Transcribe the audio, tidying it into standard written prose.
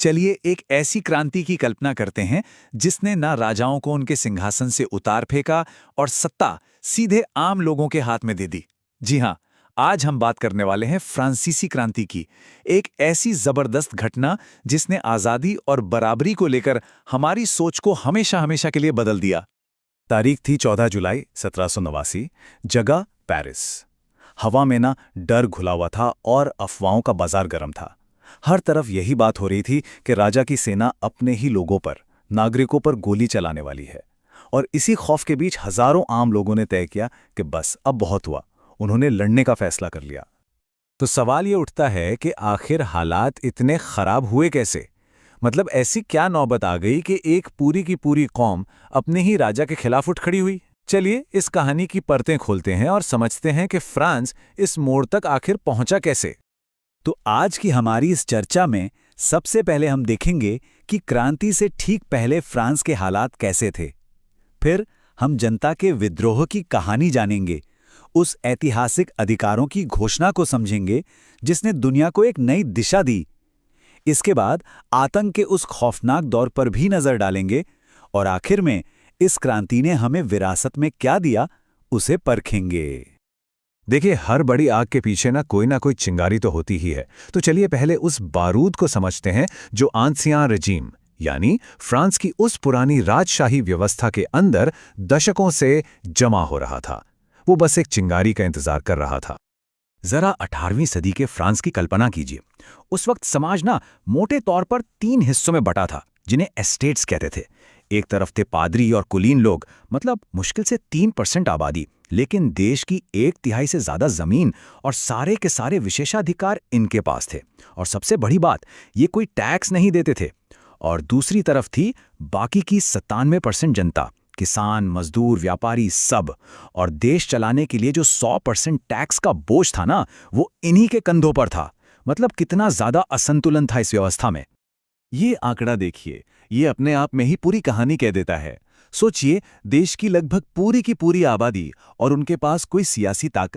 चलिए एक ऐसी क्रांति की कल्पना करते हैं जिसने ना राजाओं को उनके सिंहासन से उतार फेंका और सत्ता सीधे आम लोगों के हाथ में दे दी। जी हाँ, आज हम बात करने वाले हैं फ्रांसीसी क्रांति की, एक ऐसी जबरदस्त घटना जिसने आज़ादी और बराबरी को लेकर हमारी सोच को हमेशा हमेशा के लिए बदल दिया। तारीख थी 14 जुलाई 1789। जगह पेरिस। हवा में ना डर घुला हुआ था और अफवाहों का बाजार गर्म था। हर तरफ यही बात हो रही थी कि राजा की सेना अपने ही लोगों पर, नागरिकों पर गोली चलाने वाली है। और इसी खौफ के बीच हजारों आम लोगों ने तय किया कि बस अब बहुत हुआ। उन्होंने लड़ने का फैसला कर लिया। तो सवाल ये उठता है कि आखिर हालात इतने खराब हुए कैसे? मतलब ऐसी क्या नौबत आ गई कि एक पूरी की पूरी कौम अपने ही राजा के खिलाफ उठ खड़ी हुई? चलिए इस कहानी की परतें खोलते हैं और समझते हैं कि फ्रांस इस मोड़ तक आखिर पहुंचा कैसे। तो आज की हमारी इस चर्चा में सबसे पहले हम देखेंगे कि क्रांति से ठीक पहले फ्रांस के हालात कैसे थे। फिर हम जनता के विद्रोह की कहानी जानेंगे, उस ऐतिहासिक अधिकारों की घोषणा को समझेंगे जिसने दुनिया को एक नई दिशा दी। इसके बाद आतंक के उस खौफनाक दौर पर भी नजर डालेंगे और आखिर में इस क्रांति ने हमें विरासत में क्या दिया, उसे परखेंगे। देखिए, हर बड़ी आग के पीछे ना कोई चिंगारी तो होती ही है। तो चलिए पहले उस बारूद को समझते हैं जो आंसियां रजीम यानी फ्रांस की उस पुरानी राजशाही व्यवस्था के अंदर दशकों से जमा हो रहा था। वो बस एक चिंगारी का इंतजार कर रहा था। जरा 18वीं सदी के फ्रांस की कल्पना कीजिए। उस वक्त समाज ना मोटे तौर पर 3 हिस्सों में बटा था, जिन्हें एस्टेट्स कहते थे। एक तरफ थे पादरी और कुलीन लोग, मतलब मुश्किल से 3% आबादी, लेकिन देश की 1/3 से ज्यादा जमीन और सारे के सारे विशेषाधिकार इनके पास थे। और सबसे बड़ी बात, ये कोई टैक्स नहीं देते थे। और दूसरी तरफ थी बाकी की 97% जनता, किसान, मजदूर, व्यापारी, सब। और देश चलाने के लिए जो 100% टैक्स का बोझ था ना, वो इन्हीं के कंधों पर था। मतलब कितना ज्यादा असंतुलन था इस व्यवस्था में। ये आंकड़ा देखिए, ये अपने आप में ही पूरी कहानी कह देता है। सोचिए, देश की लगभग पूरी की पूरी आबादी और उनके पास कोई सियासी ताकत